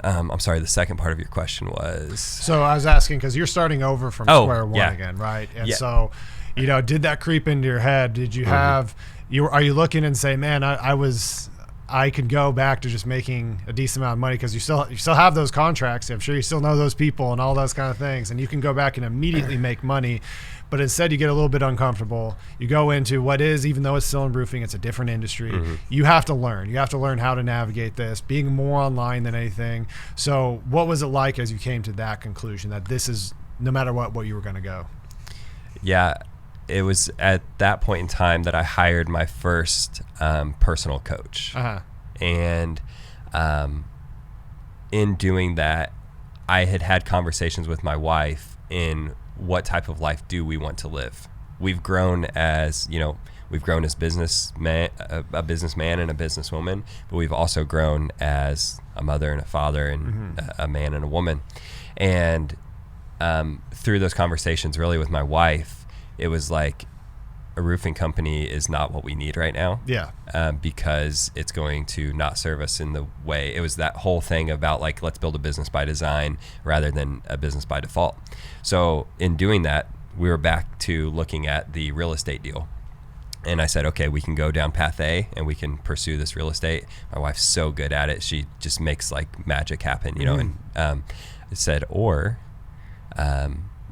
I'm sorry, the second part of your question was? So I was asking, because you're starting over from square one again, right? And so, did that creep into your head? Did you have, are you looking and say, man, I could go back to just making a decent amount of money, because you still have those contracts. I'm sure you still know those people and all those kind of things, and you can go back and immediately make money. But instead, you get a little bit uncomfortable. You go into what is, even though it's still in roofing, it's a different industry. Mm-hmm. You have to learn. You have to learn how to navigate this, being more online than anything. So what was it like as you came to that conclusion that this is, no matter what you were going to go? Yeah. It was at that point in time that I hired my first personal coach. Uh-huh. And in doing that, I had conversations with my wife in what type of life do we want to live. We've grown as, businessman, a businessman and a businesswoman, but we've also grown as a mother and a father and a man and a woman. And through those conversations really with my wife, it was like a roofing company is not what we need right now. Yeah. Because it's going to not serve us in the way. It was that whole thing about like, let's build a business by design rather than a business by default. So in doing that, we were back to looking at the real estate deal. And I said, okay, we can go down path A and we can pursue this real estate. My wife's so good at it. She just makes like magic happen, and I said, or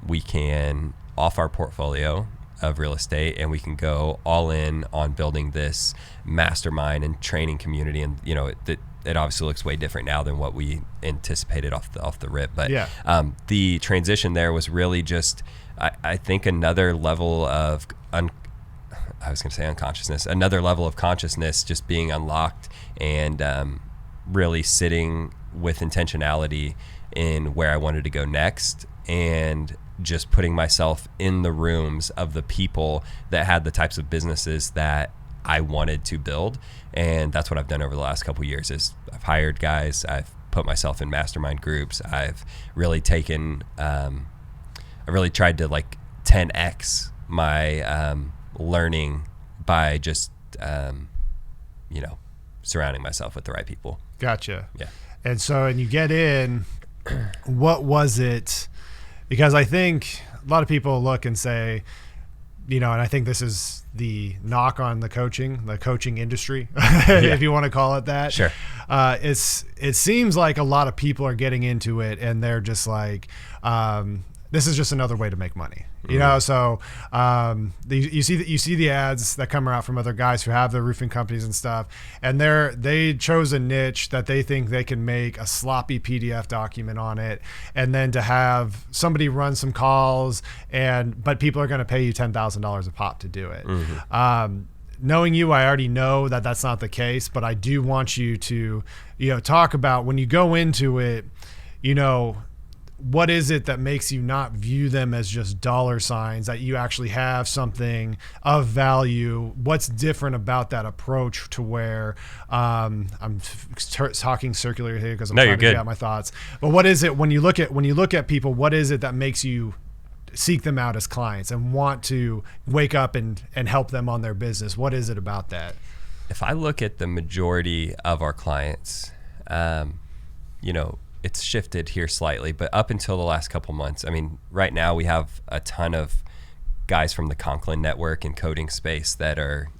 we can off our portfolio of real estate and we can go all in on building this mastermind and training community. And it obviously looks way different now than what we anticipated off the rip. But the transition there was really just, I think, another level of unconsciousness, another level of consciousness just being unlocked, and really sitting with intentionality in where I wanted to go next, and just putting myself in the rooms of the people that had the types of businesses that I wanted to build. And that's what I've done over the last couple of years. Is I've hired guys, I've put myself in mastermind groups, I've really taken, I really tried to like 10x my learning by just, surrounding myself with the right people. Gotcha. Yeah. And you get in, what was it? Because I think a lot of people look and say, and I think this is the knock on the coaching industry, if you want to call it that. Sure. It seems like a lot of people are getting into it and they're just like, this is just another way to make money. So you see the ads that come out from other guys who have the roofing companies and stuff, and they chose a niche that they think they can make a sloppy PDF document on it, and then to have somebody run some calls, but people are going to pay you $10,000 a pop to do it. Mm-hmm. Knowing you, I already know that that's not the case, but I do want you to talk about when you go into it, what is it that makes you not view them as just dollar signs, that you actually have something of value? What's different about that approach to where I'm talking circular here because I'm trying to get out my thoughts. But what is it when you look at people, what is it that makes you seek them out as clients and want to wake up and help them on their business? What is it about that? If I look at the majority of our clients, it's shifted here slightly, but up until the last couple months, I mean, right now we have a ton of guys from the Conklin network and coding space that are,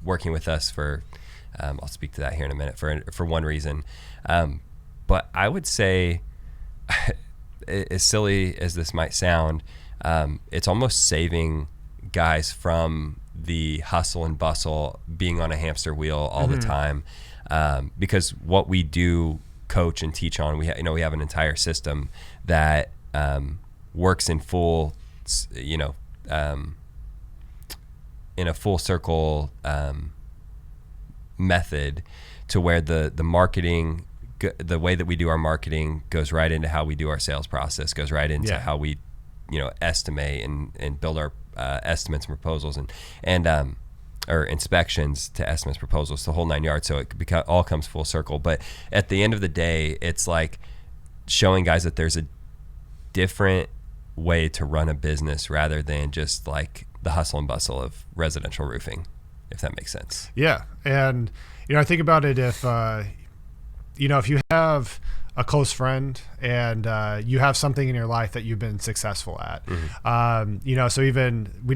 working with us for, I'll speak to that here in a minute for one reason. But I would say, as silly as this might sound, it's almost saving guys from the hustle and bustle, being on a hamster wheel all the time, because what we do coach and teach on, we have an entire system that works in full, in a full circle method, to where the marketing, the way that we do our marketing goes right into how we do our sales process, goes right into how we estimate and build our estimates and proposals and or inspections to estimates, proposals, the whole 9 yards. So it all comes full circle. But at the end of the day, it's like showing guys that there's a different way to run a business rather than just like the hustle and bustle of residential roofing, if that makes sense. Yeah. And, I think about it, if you have a close friend and you have something in your life that you've been successful at, so even we're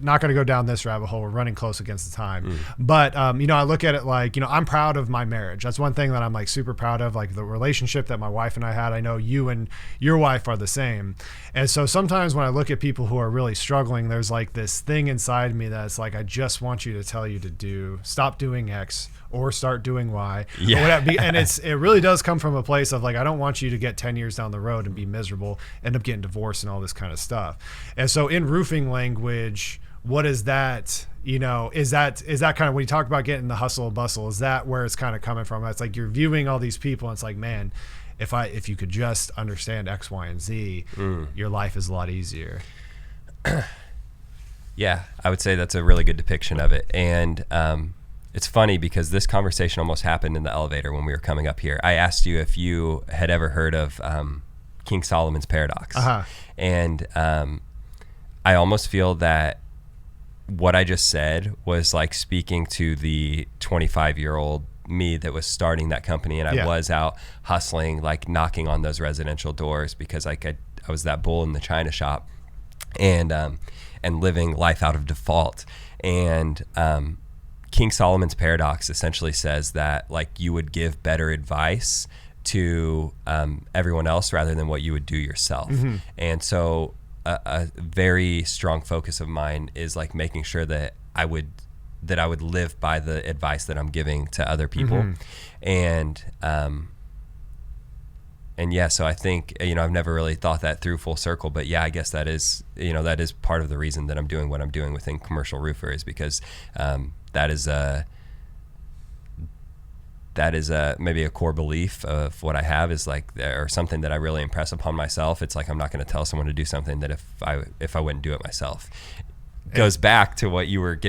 not going to go down this rabbit hole. We're running close against the time, but I look at it like, I'm proud of my marriage. That's one thing that I'm like super proud of, like the relationship that my wife and I had. I know you and your wife are the same. And so sometimes when I look at people who are really struggling, there's like this thing inside me that's like, I just want you to tell you to stop doing X or start doing Y. Yeah. Or whatever. And it really does come from a place of like, I don't want you to get 10 years down the road and be miserable, end up getting divorced and all this kind of stuff. And so in roofing language, what is that, is that kind of, when you talk about getting the hustle and bustle, is that where it's kind of coming from? It's like you're viewing all these people and it's like, man, if you could just understand X, Y, and Z, your life is a lot easier. Yeah, I would say that's a really good depiction of it. And it's funny because this conversation almost happened in the elevator when we were coming up here. I asked you if you had ever heard of King Solomon's Paradox. And I almost feel that what I just said was like speaking to the 25-year-old me that was starting that company, and I was out hustling, like knocking on those residential doors because like I was that bull in the china shop, and living life out of default. And King Solomon's Paradox essentially says that like you would give better advice to everyone else rather than what you would do yourself. And so a very strong focus of mine is like making sure that I would live by the advice that I'm giving to other people. And yeah, so I think, I've never really thought that through full circle, but yeah, I guess that is part of the reason that I'm doing what I'm doing within Commercial Roofer, is because that is maybe a core belief of what I have, is like, or something that I really impress upon myself. It's like, I'm not going to tell someone to do something that if I wouldn't do it myself. Goes back to what you were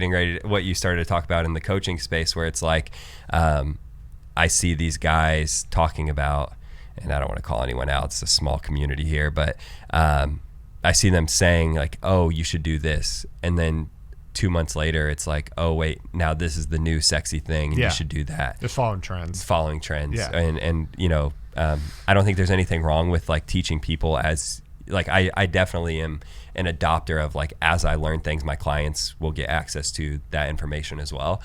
what you started to talk about in the coaching space, where it's like, I see these guys talking about, and I don't want to call anyone out, it's a small community here, but I see them saying like, oh, you should do this. And then 2 months later, it's like, oh, wait, now this is the new sexy thing, and you should do that. Just following trends. Yeah. And I don't think there's anything wrong with like teaching people, as like I definitely am an adopter of like, as I learn things, my clients will get access to that information as well.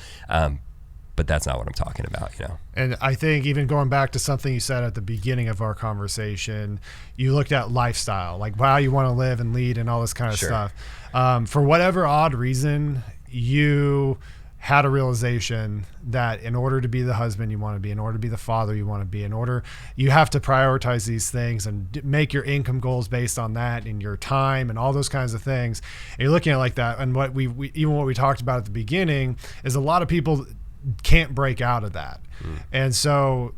But that's not what I'm talking about, And I think even going back to something you said at the beginning of our conversation, you looked at lifestyle, like how you want to live and lead and all this kind of stuff. For whatever odd reason, you had a realization that in order to be the husband you want to be, in order to be the father you want to be, you have to prioritize these things and make your income goals based on that, and your time and all those kinds of things. And you're looking at it like that. And what we talked about at the beginning is a lot of people can't break out of that. And so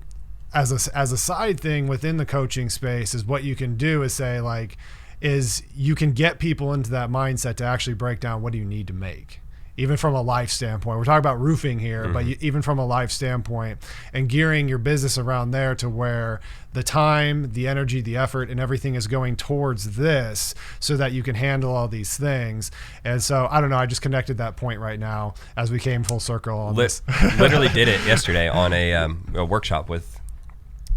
as a side thing within the coaching space, is what you can do is say like, is you can get people into that mindset to actually break down, what do you need to make? Even from a life standpoint, we're talking about roofing here, but even from a life standpoint, and gearing your business around there to where the time, the energy, the effort, and everything is going towards this, so that you can handle all these things. And so, I don't know, I just connected that point right now as we came full circle on this. Literally did it yesterday on a workshop with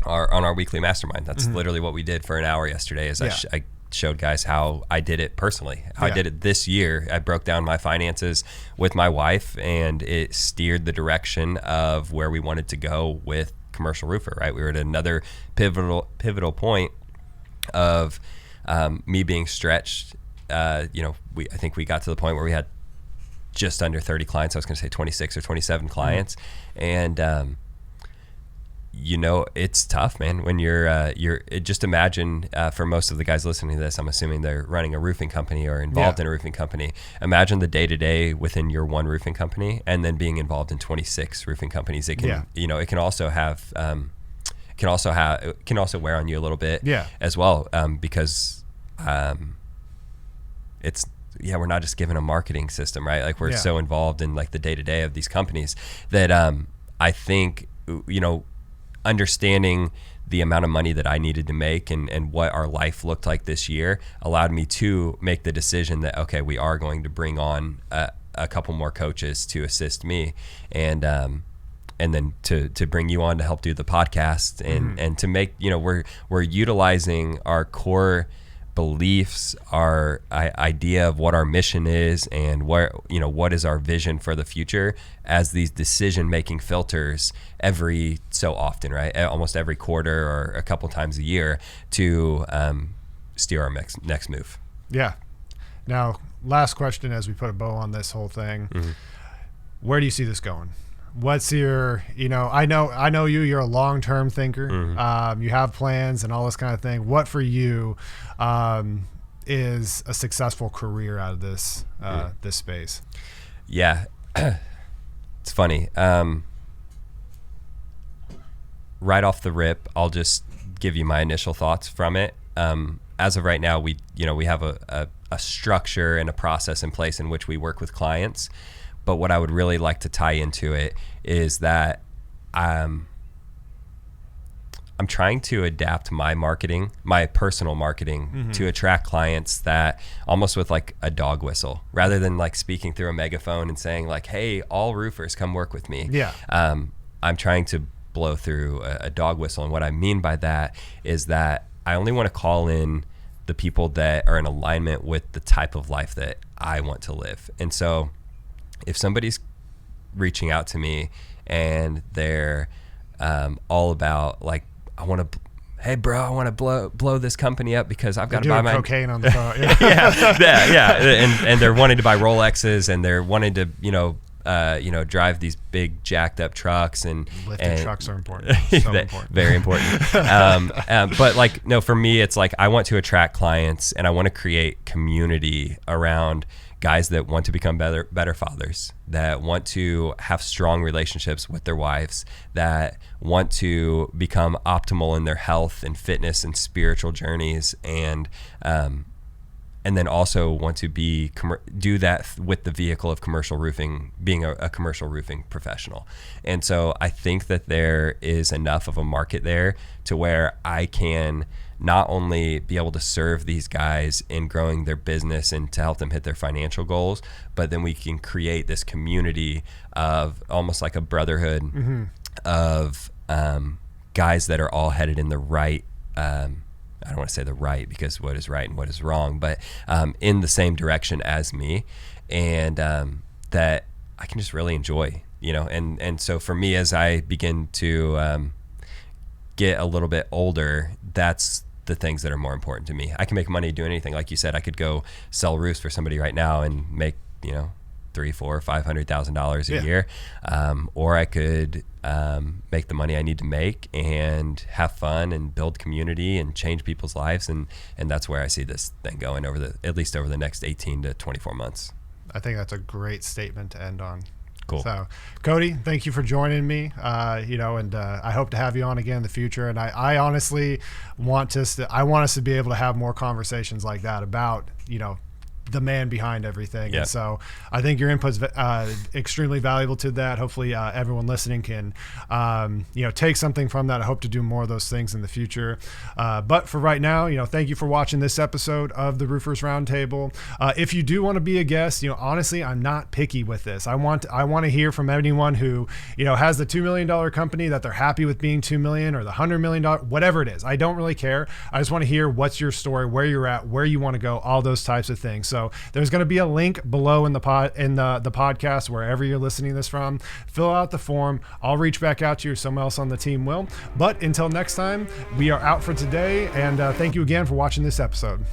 on our weekly mastermind. That's literally what we did for an hour yesterday. Is I showed guys how I did it personally, how I Yeah. did it this year. I broke down my finances with my wife, and it steered the direction of where we wanted to go with Commercial Roofer, right? We were at another pivotal point of me being stretched. I think we got to the point where we had just under 30 clients. I was going to say 26 or 27 clients. And, it's tough, man, when just imagine, for most of the guys listening to this, I'm assuming they're running a roofing company or involved in a roofing company. Imagine the day-to-day within your one roofing company and then being involved in 26 roofing companies. It can, it can also have, can also wear on you a little bit as well. Because, we're not just given a marketing system, right? Like we're so involved in like the day-to-day of these companies that, I think, understanding the amount of money that I needed to make and what our life looked like this year allowed me to make the decision that, okay, we are going to bring on a couple more coaches to assist me, and then to bring you on to help do the podcast and to make, we're utilizing our core beliefs, our idea of what our mission is and what is our vision for the future as these decision-making filters every so often, right? Almost every quarter or a couple times a year to steer our next move. Yeah. Now, last question as we put a bow on this whole thing. Where do you see this going? What's your, I know you're a long-term thinker. You have plans and all this kind of thing. What for you is a successful career out of this this space? Yeah. It's funny. Right off the rip, I'll just give you my initial thoughts from it. As of right now, we have a structure and a process in place in which we work with clients. But what I would really like to tie into it is that I'm trying to adapt my marketing, my personal marketing, to attract clients that almost with like a dog whistle, rather than like speaking through a megaphone and saying like, hey, all roofers come work with me. Yeah. I'm trying to blow through a dog whistle. And what I mean by that is that I only want to call in the people that are in alignment with the type of life that I want to live. And so if somebody's reaching out to me and they're all about like, hey bro, I want to blow this company up because I've got to buy my cocaine on the phone. and they're wanting to buy Rolexes and they're wanting to drive these big jacked up trucks and lifted trucks are important. So important. Very important. But like, no, for me, it's like I want to attract clients and I want to create community around guys that want to become better fathers, that want to have strong relationships with their wives, that want to become optimal in their health and fitness and spiritual journeys, and then also want to do that with the vehicle of commercial roofing, being a commercial roofing professional. And so I think that there is enough of a market there to where I can not only be able to serve these guys in growing their business and to help them hit their financial goals, but then we can create this community of almost like a brotherhood of guys that are all headed in the right, I don't want to say the right because what is right and what is wrong, but in the same direction as me, and that I can just really enjoy, and so for me, as I begin to get a little bit older, that's the things that are more important to me. I can make money doing anything. Like you said, I could go sell roofs for somebody right now and make, $300,000, $400,000, $500,000 a year. Or I could make the money I need to make and have fun and build community and change people's lives. And that's where I see this thing going at least over the next 18 to 24 months. I think that's a great statement to end on. Cool. So, Cody, thank you for joining me. And I hope to have you on again in the future. And I honestly want us to be able to have more conversations like that about, the man behind everything. Yeah. And so I think your input's extremely valuable to that. Hopefully everyone listening can, take something from that. I hope to do more of those things in the future. But for right now, thank you for watching this episode of the Roofers Roundtable. If you do want to be a guest, honestly, I'm not picky with this. I want to hear from anyone who, has the $2 million company that they're happy with being $2 million, or the $100 million, whatever it is. I don't really care. I just want to hear what's your story, where you're at, where you want to go, all those types of things. So there's going to be a link below in the podcast, wherever you're listening to this from. Fill out the form. I'll reach back out to you, or someone else on the team will. But until next time, we are out for today, and thank you again for watching this episode.